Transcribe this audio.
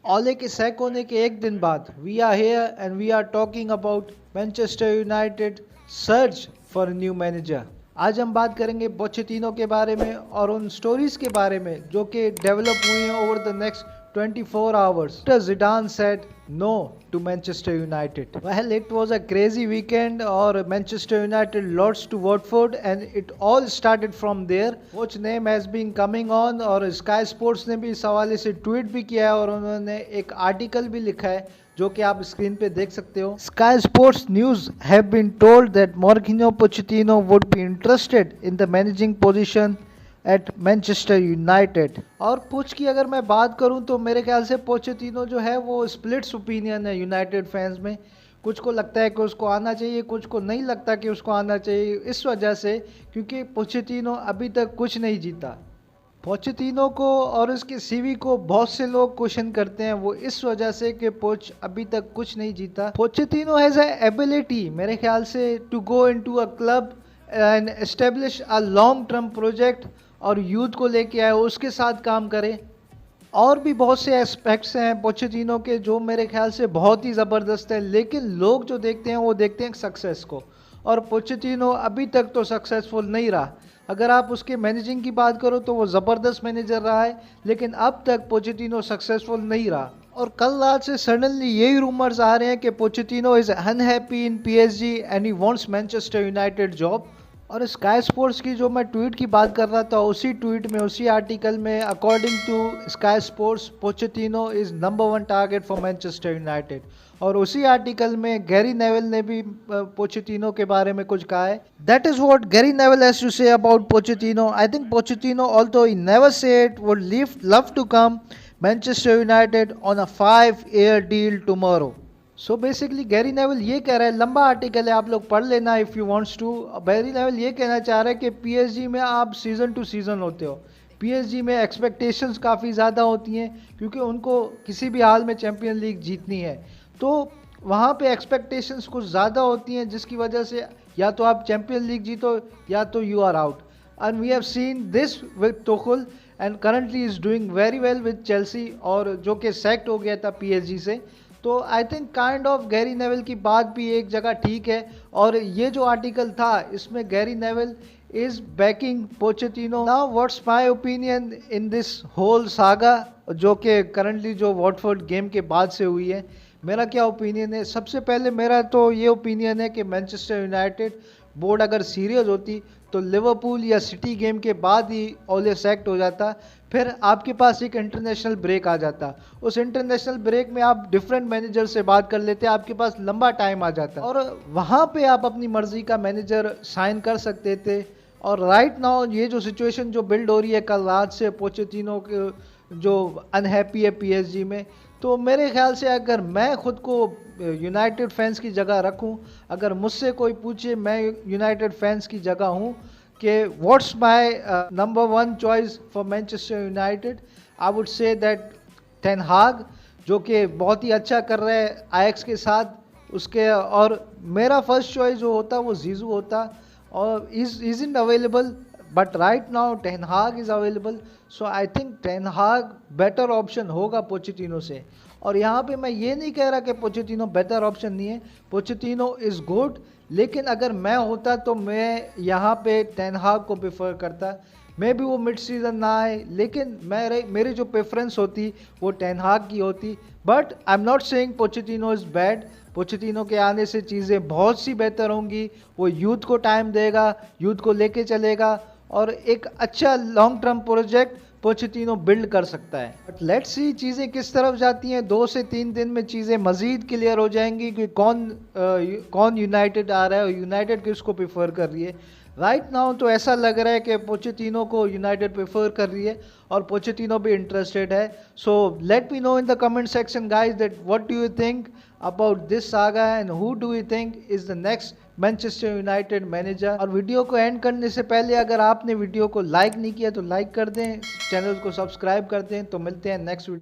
ओले के सैक होने के एक दिन बाद we are here and we are talking about Manchester United search for new manager. आज हम बात करेंगे पोचेटिनो के बारे में और उन स्टोरीज के बारे में जो कि डेवलप हुई हैं over the next 24 hours. After Zidane said no to Manchester United. Well, it was a crazy weekend or Manchester United lost to Watford and it all started from there. Coach name has been coming on और Sky Sports ने भी इस हवाले से tweet भी किया है और उन्होंने एक आर्टिकल भी लिखा है जो कि आप स्क्रीन पे देख सकते हो। Sky Sports News have been told that Mauricio Pochettino would be interested in the managing position at Manchester United. और पुच की अगर मैं बात करूं तो मेरे ख्याल से पोचेटिनो जो है वो स्प्लिट्स ओपिनियन है यूनाइटेड फैंस में। कुछ को लगता है कि उसको आना चाहिए, कुछ को नहीं लगता कि उसको आना चाहिए, इस वजह से क्योंकि पोचेटिनो अभी तक कुछ नहीं जीता। पोचेटिनो को और उसके सीवी को बहुत से लोग क्वेश्चन करते हैं, वो इस वजह से कि पोच अभी तक कुछ नहीं जीता। पोचेटिनो हैज़ ए एबिलिटी मेरे ख्याल से to go into a club and establish a long term project और यूथ को लेके आए, उसके साथ काम करे। और भी बहुत से एस्पेक्ट्स हैं पोचेटिनो के जो मेरे ख्याल से बहुत ही ज़बरदस्त है, लेकिन लोग जो देखते हैं वो देखते हैं सक्सेस को, और पोचेटिनो अभी तक तो सक्सेसफुल नहीं रहा। अगर आप उसके मैनेजिंग की बात करो तो वो ज़बरदस्त मैनेजर रहा है, लेकिन अब तक पोचेटिनो सक्सेसफुल नहीं रहा। और कल रात से सडनली यही रूमर्स आ रहे हैं कि Pochettino is unhappy in PSG and he wants Manchester United job. और स्काई स्पोर्ट्स की जो मैं ट्वीट की बात कर रहा था, उसी ट्वीट में उसी आर्टिकल में according to Sky Sports Pochettino is number 1 target for Manchester United. और उसी आर्टिकल में गैरी नेविल ने भी पोचेटिनो के बारे में कुछ कहा है। That is what Gary Neville has to say about Pochettino. I think Pochettino although he never said would love to come मैनचेस्टर Manchester United on 5-year deal tomorrow. So basically Gary Neville ये कह रहा है, लंबा article है, आप लोग पढ़ लेना if you wants to. Gary Neville ये कहना चाह रहा है कि पीएसजी में आप सीज़न टू सीज़न होते हो, पीएसजी में एक्सपेक्टेशंस काफ़ी ज़्यादा होती हैं क्योंकि उनको किसी भी हाल में चैम्पियन लीग जीतनी है, तो वहाँ पे एक्सपेक्टेशंस कुछ ज़्यादा होती हैं जिसकी वजह से या तो आप चैम्पियन लीग जीतो या तो you are out. And we have seen this with Tuchel and currently is doing very well with Chelsea, और जो कि सेक्ट हो गया था पीएसजी से। तो I think kind of Gary Neville की बात भी एक जगह ठीक है, और ये जो आर्टिकल था इसमें Gary Neville is backing Pochettino. Now what's my opinion in this whole saga जो कि करंटली जो वॉटफोर्ड गेम के बाद से हुई है। मेरा क्या ओपिनियन है? सबसे पहले मेरा तो ये ओपिनियन है कि मैनचेस्टर यूनाइटेड बोर्ड अगर सीरियस होती तो लिवरपूल या सिटी गेम के बाद ही ओले सेक्ट हो जाता, फिर आपके पास एक इंटरनेशनल ब्रेक आ जाता। उस इंटरनेशनल ब्रेक में आप डिफरेंट मैनेजर से बात कर लेते, आपके पास लंबा टाइम आ जाता और वहाँ पे आप अपनी मर्जी का मैनेजर साइन कर सकते थे। और राइट नाउ ये जो सिचुएशन जो बिल्ड हो रही है कल रात से पोचेटिनो के जो अनहैप्पी है पीएसजी में, तो मेरे ख्याल से अगर मैं खुद को यूनाइटेड फैंस की जगह रखूं, अगर मुझसे कोई पूछे मैं यूनाइटेड फैंस की जगह हूं कि what's my number 1 choice for Manchester United, I would say that ten हाग जो कि बहुत ही अच्छा कर रहे हैं आयक्स के साथ उसके, और मेरा फर्स्ट चॉइस जो होता वो जीजू होता, और is in available but right now Ten Hag is available. So I think Ten Hag better option होगा पोचेटिनो से। और यहाँ पे मैं ये नहीं कह रहा कि पोचेटिनो बेटर ऑप्शन नहीं है, पोचेटिनो इज़ गुड, लेकिन अगर मैं होता तो मैं यहाँ पे टेन हाग को प्रेफर करता। मे भी वो मिड सीज़न ना आए, लेकिन मेरी जो प्रेफरेंस होती वो टेन हाग की होती। But I am not saying Pochettino is bad. Pochettino के आने से चीज़ें बहुत सी बेहतर होंगी, वो यूथ को टाइम देगा, यूथ को लेके चलेगा और एक अच्छा long term project Pochettino build कर सकता है। बट लेट्स सी चीज़ें किस तरफ जाती हैं। 2 से 3 दिन में चीज़ें मज़ीद क्लियर हो जाएंगी कि कौन यूनाइटेड आ रहा है और यूनाइटेड किसको प्रेफर कर रही है। राइट नाउ तो ऐसा लग रहा है कि पोचेटिनो को यूनाइटेड प्रेफर कर रही है और पोचेटिनो भी इंटरेस्टेड है। So let me know in the comment section guys that what do you think about this saga and who do you think is the next Manchester United manager. और video को and करने से पहले अगर आपने video को like नहीं किया तो लाइक कर दें, चैनल को सब्सक्राइब कर दें। तो मिलते हैं नेक्स्ट वीडियो।